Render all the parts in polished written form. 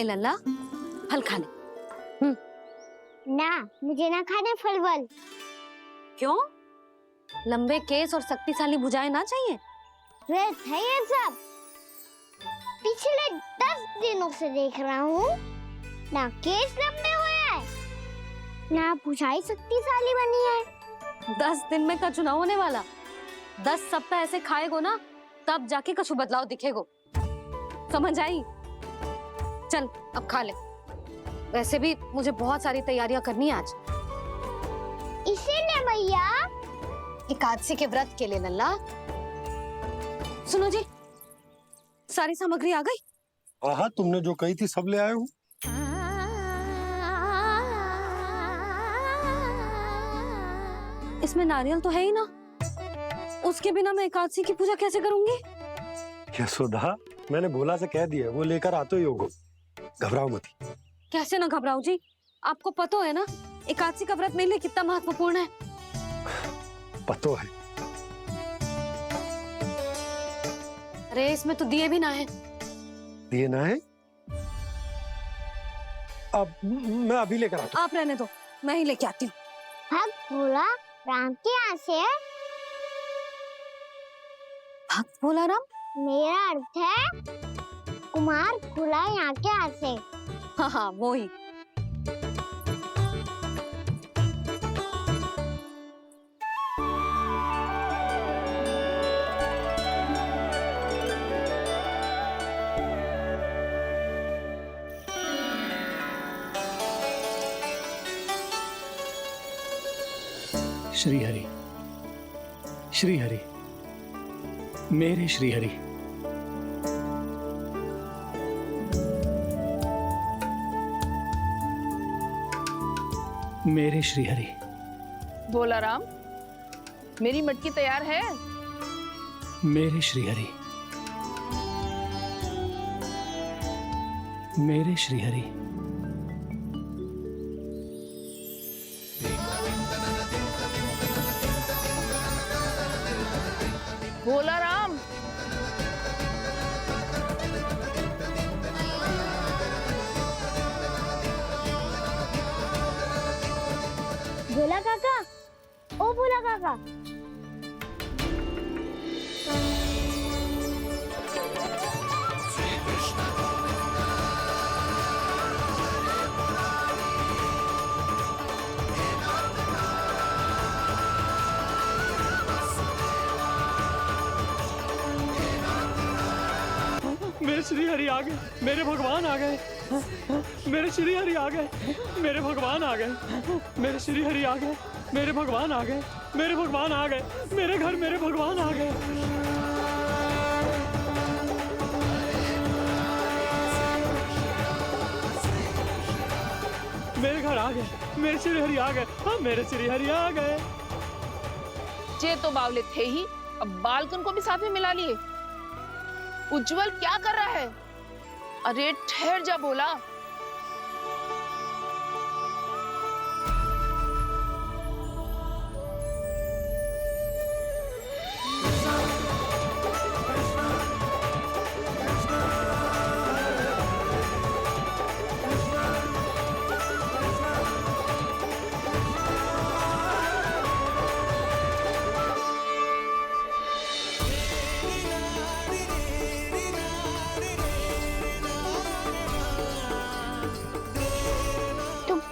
ले लल्ला, फल खा ले। ना, मुझे ना खाने फल वल। क्यों? लंबे केस और शक्तिशाली भुजाएं ना चाहिए? व्यर्थ है ये सब। पिछले 10 दिनों से देख रहा हूँ, ना केस लंबे हुए हैं, ना भुजाएं शक्तिशाली बनी है। 10 दिन में का चुनाव होने वाला। 10 सप्ताह ऐसे खाएगो ना, तब जाके कछु बदलाव दिखेगो। समझ आई? चल अब खा ले। वैसे भी मुझे बहुत सारी तैयारियां करनी है आज। इसीलिए भैया, एकादशी के व्रत के लिए लल्ला। सुनो जी, सारी सामग्री आ गई? हाँ, तुमने जो कही थी सब ले आए हूँ। इसमें नारियल तो है ही ना, उसके बिना मैं एकादशी की पूजा कैसे करूंगी? यशोदा, मैंने भोला से कह दिया, वो लेकर आते ही होगा। घबराओ मत। कैसे ना घबराओ जी, आपको पता है ना एकादशी का व्रत मेरे लिए कितना महत्वपूर्ण है। पतो है। अरे इसमें तो दिए भी ना है। दिए ना है? अब मैं अभी लेकर आता हूँ। आप रहने दो, मैं ही लेके आती हूँ। भक्त भोला राम के यहाँ से है। भक्त भोला राम? मेरा अर्थ है कुमार भोला यहाँ के यहाँ से। हाँ हाँ, वो ही। श्री हरि, श्री हरि, मेरे श्री हरि। मेरे श्री हरि। भोला राम, मेरी मटकी तैयार है? मेरे श्री हरि। मेरे श्री हरि। भोला राम, भोला काका, ओ भोला काका। मेरे श्री हरि आ गए, मेरे भगवान आ गए। मेरे श्री हरि आ गए, मेरे भगवान आ गए। मेरे श्री हरि आ गए, मेरे भगवान आ गए। मेरे भगवान आ गए, मेरे घर मेरे भगवान आ गए। मेरे घर आ गए, मेरे श्री हरि आ गए। हाँ, मेरे श्री हरि आ गए। जे तो बावले थे ही, अब बालकन को भी साथ में मिला लिए। उज्जवल क्या कर रहा है? अरे ठहर जा भोला।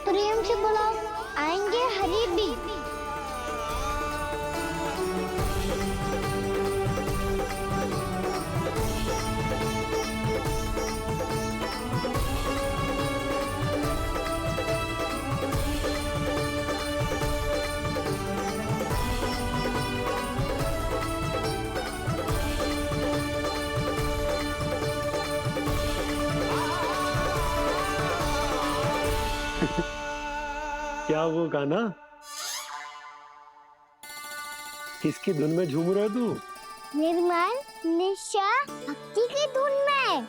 प्रेम से बुलाओ, आएंगे हरी भी। क्या वो गाना? किसकी धुन में झूम रहे तू? निर्मल निशा भक्ति की धुन में।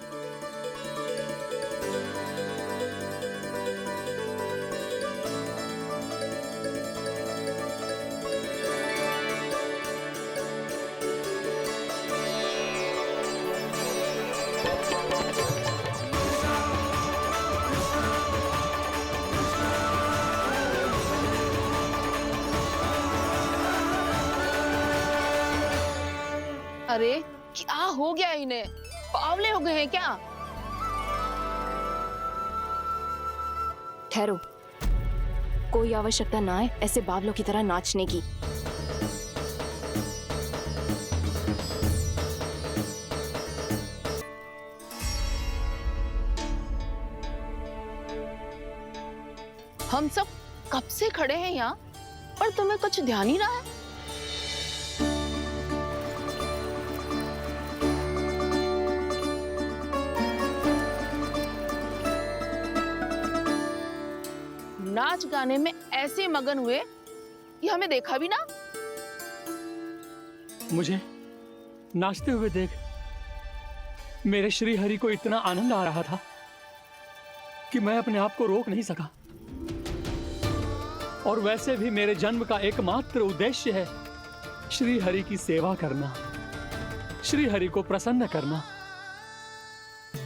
अरे क्या हो गया इन्हें? बावले हो गए हैं क्या? ठहरो, कोई आवश्यकता ना है ऐसे बावलों की तरह नाचने की। हम सब कब से खड़े हैं यहाँ, पर तुम्हें कुछ ध्यान ही ना है। नाच गाने में ऐसे मगन हुए कि हमें देखा भी ना। मुझे नाचते हुए देख मेरे श्री हरि को इतना आनंद आ रहा था कि मैं अपने आप को रोक नहीं सका। और वैसे भी मेरे जन्म का एकमात्र उद्देश्य है श्री हरि की सेवा करना, श्री हरि को प्रसन्न करना।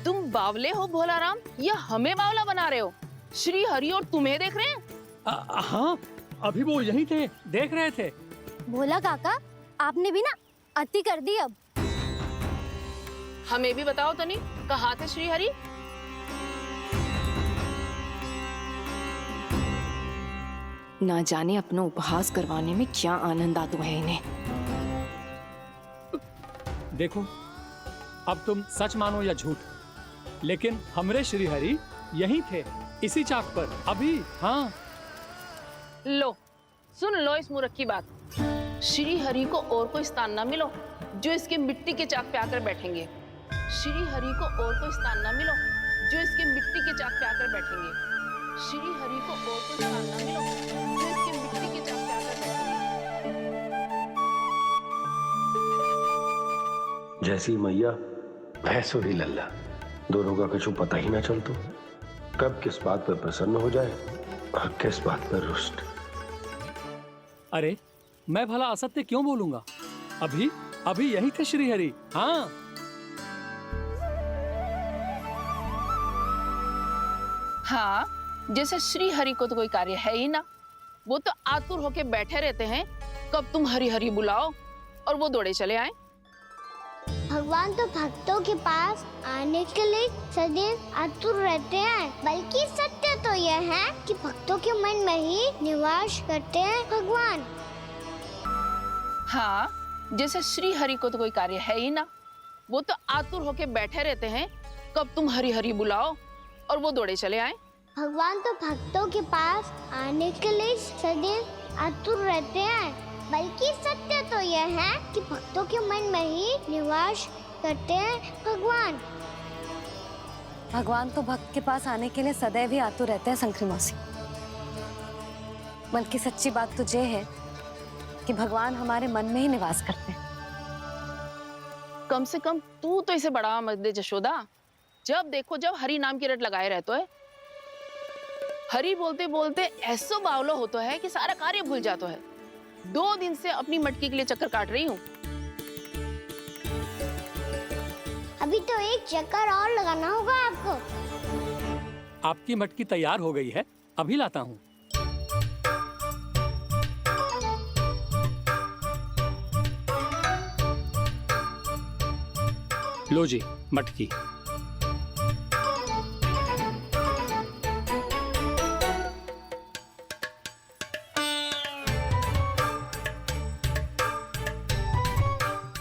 तुम बावले हो भोलाराम, या हमें बावला बना रहे हो? श्री हरि और तुम्हें देख रहे हैं? हाँ, अभी वो यहीं थे, देख रहे थे। भोला काका, आपने भी ना अति कर दी अब। हमें भी बताओ तनी, कहाँ थे श्री हरि? ना जाने अपना उपहास करवाने में क्या आनंद आता है इन्हें। देखो, अब तुम सच मानो या झूठ, लेकिन हमरे श्री हरि यहीं थे, इसी चाक पर अभी। हाँ, लो सुन लो इस मूर्ख की बात। श्री हरि को और कोई स्थान ना मिलो जो इसके मिट्टी के चाक पे आकर बैठेंगे। श्री हरि को और कोई स्थान ना मिलो जो इसके मिट्टी के चाक पे आकर बैठेंगे। श्री हरि को और कोई स्थान ना मिलो जो इसके मिट्टी के चाक पे आकर बैठेंगे। जैसी मैया भैंसो ही लल्ला, दोनों का कुछ पता ही ना चलतो, कब किस बात पर प्रसन्न हो जाए और किस बात पर रुष्ट। अरे मैं भला असत्य क्यों बोलूंगा? अभी अभी यही थे श्री हरि। हाँ, हाँ, जैसे श्री हरि को तो कोई कार्य है ही ना। वो तो आतुर होके बैठे रहते हैं कब तुम हरि हरि बुलाओ और वो दौड़े चले आए। भगवान तो भक्तों के पास आने के लिए सदैव आतुर रहते हैं, बल्कि सत्य तो यह है कि भक्तों के मन में ही निवास करते हैं भगवान। हाँ, जैसे श्री हरि को तो कोई कार्य है ही ना। वो तो आतुर होके बैठे रहते हैं कब तुम हरि हरि बुलाओ और वो दौड़े चले आए। भगवान तो भक्तों के पास आने के लिए सदैव आतुर रहते हैं, बल्कि सत्य तो यह है कि भक्तों के मन में ही निवास करते हैं भगवान। भगवान तो भक्त के पास आने के लिए सदैव ही आतुर रहते हैं शंकरी मौसी। बल्कि सच्ची बात तो ये है कि भगवान हमारे मन में ही निवास करते हैं। कम से कम तू तो इसे बढ़ावा मत दे जशोदा। जब देखो जब हरि नाम की रट लगाए रहते है। हरि बोलते बोलते ऐसो बावलो होता है कि सारा कार्य भूल जाता है। 2 दिन से अपनी मटकी के लिए चक्कर काट रही हूँ। अभी तो एक चक्कर और लगाना होगा आपको। आपकी मटकी तैयार हो गई है, अभी लाता हूँ। लो जी मटकी।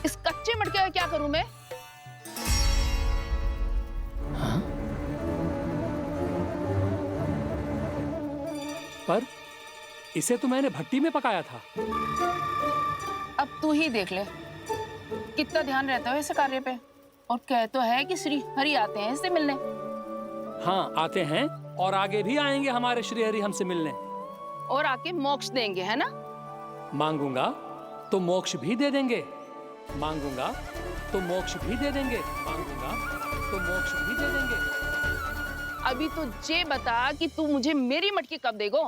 इस कच्चे मटके का क्या करूं मैं? पर इसे तो मैंने भट्टी में पकाया था। अब तू ही देख ले कितना ध्यान रहता है इस कार्य पे। और कह तो है कि श्री हरि आते हैं इससे मिलने। हाँ, आते हैं और आगे भी आएंगे हमारे श्री हरि हमसे मिलने। और आके मोक्ष देंगे, है ना? मांगूंगा तो मोक्ष भी दे देंगे, मांगूंगा तो मोक्ष भी दे देंगे, मांगूंगा तो मोक्ष भी दे देंगे। अभी तो ये बता कि तू मुझे मेरी मटकी कब देगो?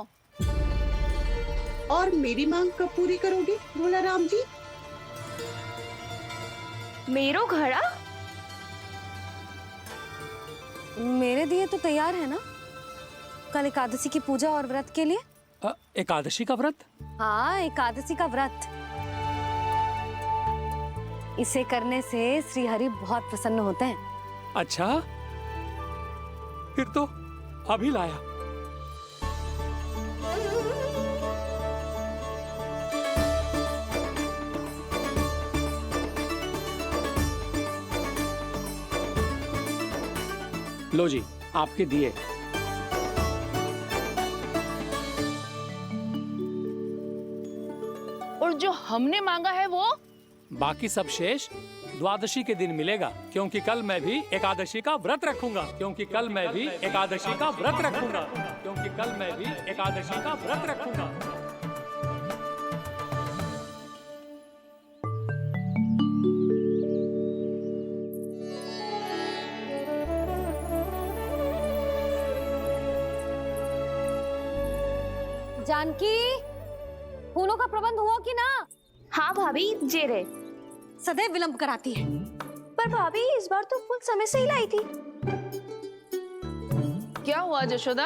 और मेरी मांग कब पूरी करोगे भोलाराम जी? मेरो घड़ा मेरे दिए तो तैयार है ना, कल एकादशी की पूजा और व्रत के लिए। एकादशी का व्रत? हाँ, एकादशी का व्रत। इसे करने से श्री हरि बहुत प्रसन्न होते हैं। अच्छा, फिर तो अभी लाया। लो जी, आपके दिए। और जो हमने मांगा है वो? बाकी सब शेष द्वादशी के दिन मिलेगा, क्योंकि कल मैं भी एकादशी का व्रत रखूंगा। क्योंकि कल मैं भी एकादशी का व्रत रखूंगा। क्योंकि कल मैं भी एकादशी का व्रत रखूंगा। जानकी, फूलों का प्रबंध हुआ कि ना? हाँ भाभी, जे रहे। सदैव विलंब कराती है। पर भाभी इस बार तो फूल समय से ही लाई थी। क्या हुआ जशोदा,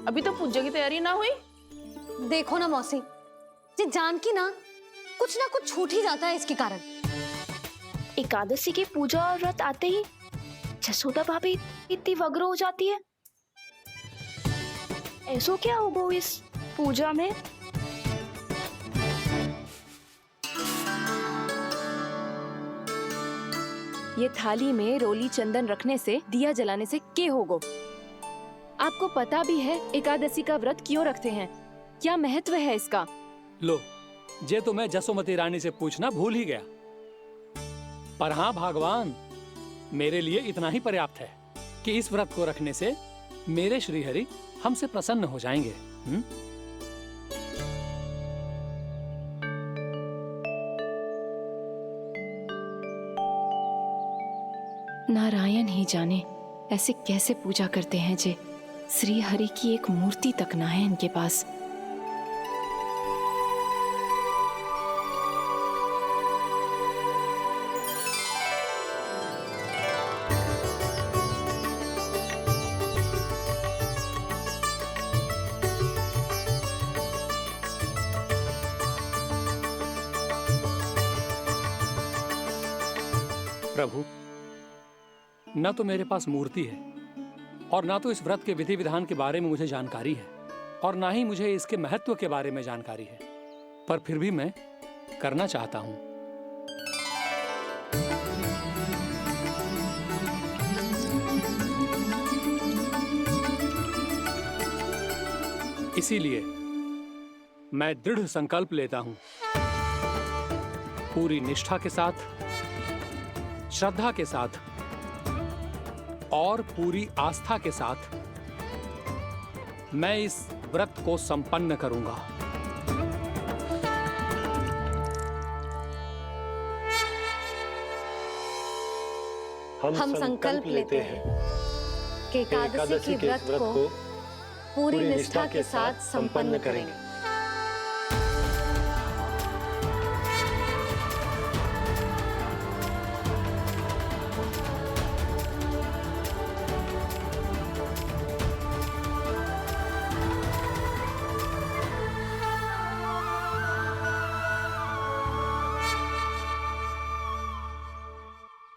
अभी तो पूजा की तैयारी ना हुई? देखो ना मौसी, ये जानकी ना कुछ छूट ही जाता है इसके कारण। एकादशी की पूजा और व्रत आते ही जसोदा भाभी इतनी वग्र हो जाती है। ऐसो क्या होगा इस पूजा में? ये थाली में रोली चंदन रखने से, दिया जलाने से के होगो? आपको पता भी है एकादशी का व्रत क्यों रखते हैं? क्या महत्व है इसका? लो, जे तो मैं जसोमती रानी से पूछना भूल ही गया। पर हाँ भगवान, मेरे लिए इतना ही पर्याप्त है कि इस व्रत को रखने से मेरे श्रीहरि हमसे प्रसन्न हो जाएंगे। नारायण ही जाने ऐसे कैसे पूजा करते हैं जे श्री हरि की एक मूर्ति तक ना है इनके पास। प्रभु, न तो मेरे पास मूर्ति है और ना तो इस व्रत के विधि विधान के बारे में मुझे जानकारी है, और ना ही मुझे इसके महत्व के बारे में जानकारी है, पर फिर भी मैं करना चाहता हूं। इसीलिए मैं दृढ़ संकल्प लेता हूं, पूरी निष्ठा के साथ, श्रद्धा के साथ और पूरी आस्था के साथ मैं इस व्रत को संपन्न करूंगा। हम संकल्प लेते हैं कि एकादशी के व्रत को पूरी निष्ठा के साथ संपन्न करेंगे।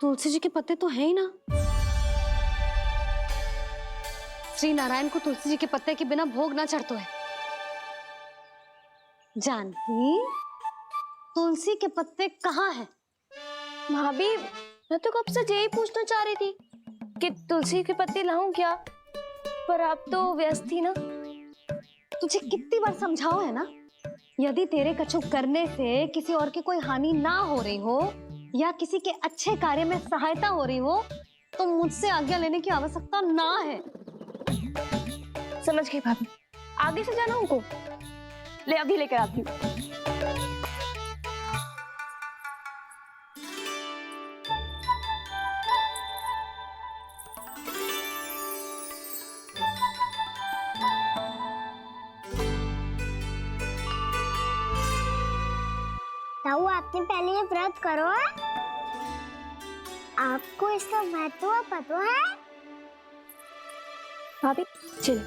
तुलसी जी के पत्ते तो हैं ही ना। श्री नारायण को तुलसी जी के पत्ते के बिना भोग ना चढ़तो है। जानकी, तुलसी के पत्ते कहाँ हैं? भाभी, मैं तो कब से यही पूछना चाह रही थी कि तुलसी के पत्ते लाऊं क्या, पर आप तो व्यस्त थी ना। तुझे कितनी बार समझाओ है ना, यदि तेरे कछु करने से किसी और की कोई हानि ना हो रही हो या किसी के अच्छे कार्य में सहायता हो रही हो तो मुझसे आज्ञा लेने की आवश्यकता ना है। समझ गई भाभी, आगे से जाना उनको। ले अभी लेकर आती हूँ। ताऊ, आपने पहले ये व्रत करो है? आपको इसका महत्व पता है? भाभी चल।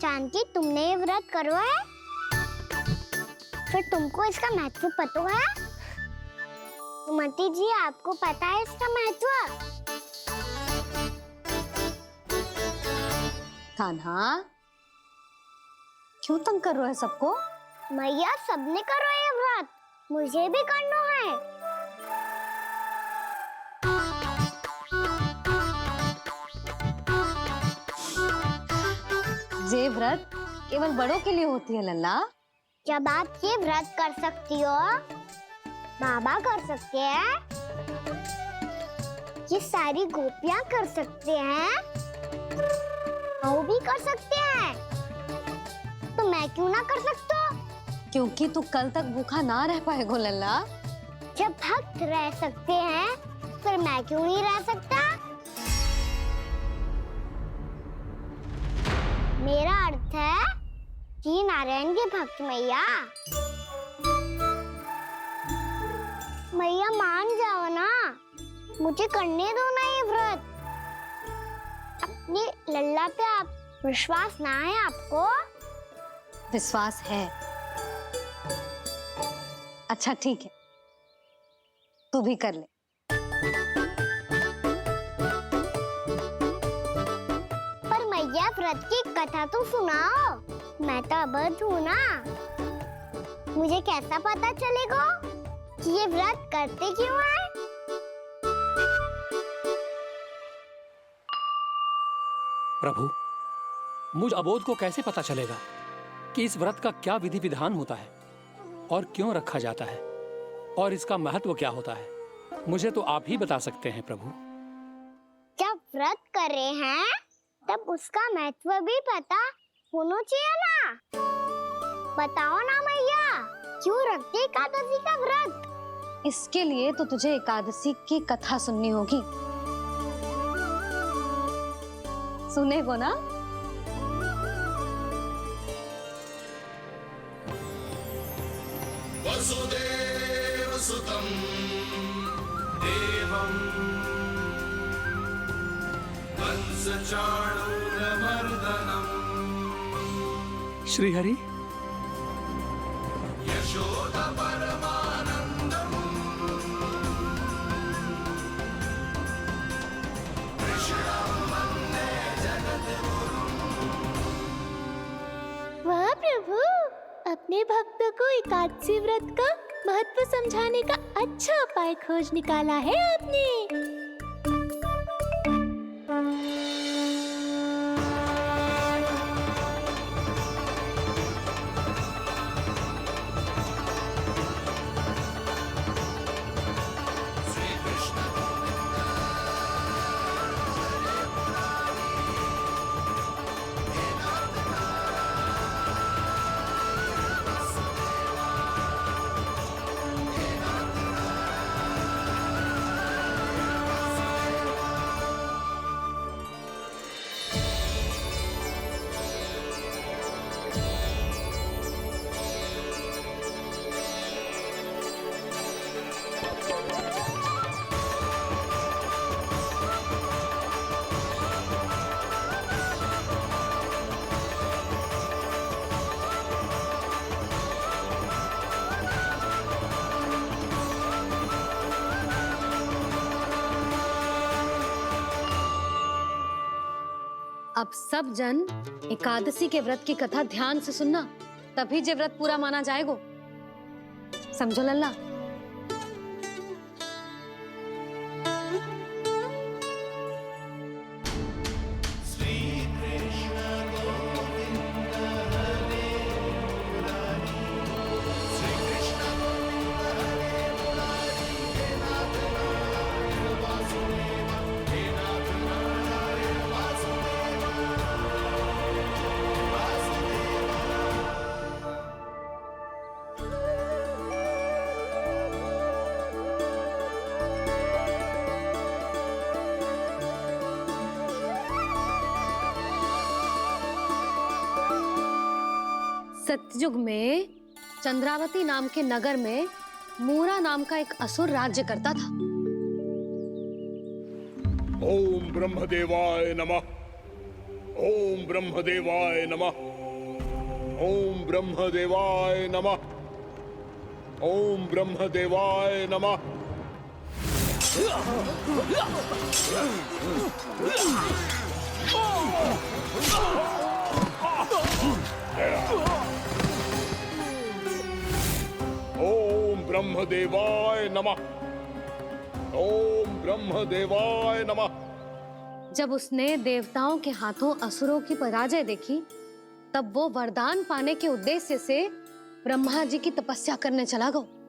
जानकी, तुमने ये व्रत करो है? फिर तुमको इसका महत्व पता है? सुमति जी, आपको पता है इसका महत्व? कान्हा, क्यों तंग कर रहे हो सबको? मैया, सबने करो ये व्रत, मुझे भी करना है। ये व्रत केवल बड़ों के लिए होती है लल्ला। जब आप ये व्रत कर सकती हो, बाबा कर सकते हैं, ये सारी गोपियां कर सकते हैं, वो भी कर सकते हैं, तो मैं क्यों ना कर सकता? क्योंकि तू कल तक भूखा ना रह पाएगो लल्ला। जब भक्त रह सकते हैं, फिर मैं क्यों नहीं रह सकता? मेरा अर्थ है कि नारायण के भक्त मैया। मैया मान जाओ ना, मुझे करने दो ना ये व्रत। अपनी लल्ला पे आप विश्वास ना है आपको? विश्वास है। अच्छा ठीक है, तू भी कर ले। पर मैया, व्रत की कथा तो सुनाओ, मैं तो अबध हूँ ना। मुझे कैसा पता चलेगा कि ये व्रत करते क्यों है? प्रभु, मुझ अबोध को कैसे पता चलेगा कि इस व्रत का क्या विधि विधान होता है और क्यों रखा जाता है और इसका महत्व क्या होता है? मुझे तो आप ही बता सकते हैं प्रभु। जब व्रत कर रहे हैं, तब उसका महत्व भी पता होना चाहिए ना। बताओ ना मैया, क्यों रखते एकादशी का व्रत? इसके लिए तो तुझे एकादशी की कथा सुननी होगी। सुनेगो ना? वसुदेव सुतं देवं कंसचाणूरमर्दनम् श्रीहरि, यशोदा परमानन्दम् कृष्णं वन्दे जगद्गुरुम्। वाह प्रभु, अपने भक्तों को एकादशी व्रत का महत्व समझाने का अच्छा उपाय खोज निकाला है आपने। अब सब जन एकादशी के व्रत की कथा ध्यान से सुनना, तभी जे व्रत पूरा माना जाएगा। समझो लल्ला? सतयुग में चंद्रावती नाम के नगर में मूरा नाम का एक असुर राज्य करता था। ओम ब्रह्मदेवाय नमः। ओम ब्रह्मदेवाय नमः। ओम ब्रह्मदेवाय नमः। ओम ब्रह्मदेवाय नमः। ओम ब्रह्मदेवाय नमः। ओम ब्रह्मदेवाय नमः। जब उसने देवताओं के हाथों असुरों की पराजय देखी, तब वो वरदान पाने के उद्देश्य से ब्रह्मा जी की तपस्या करने चला गया।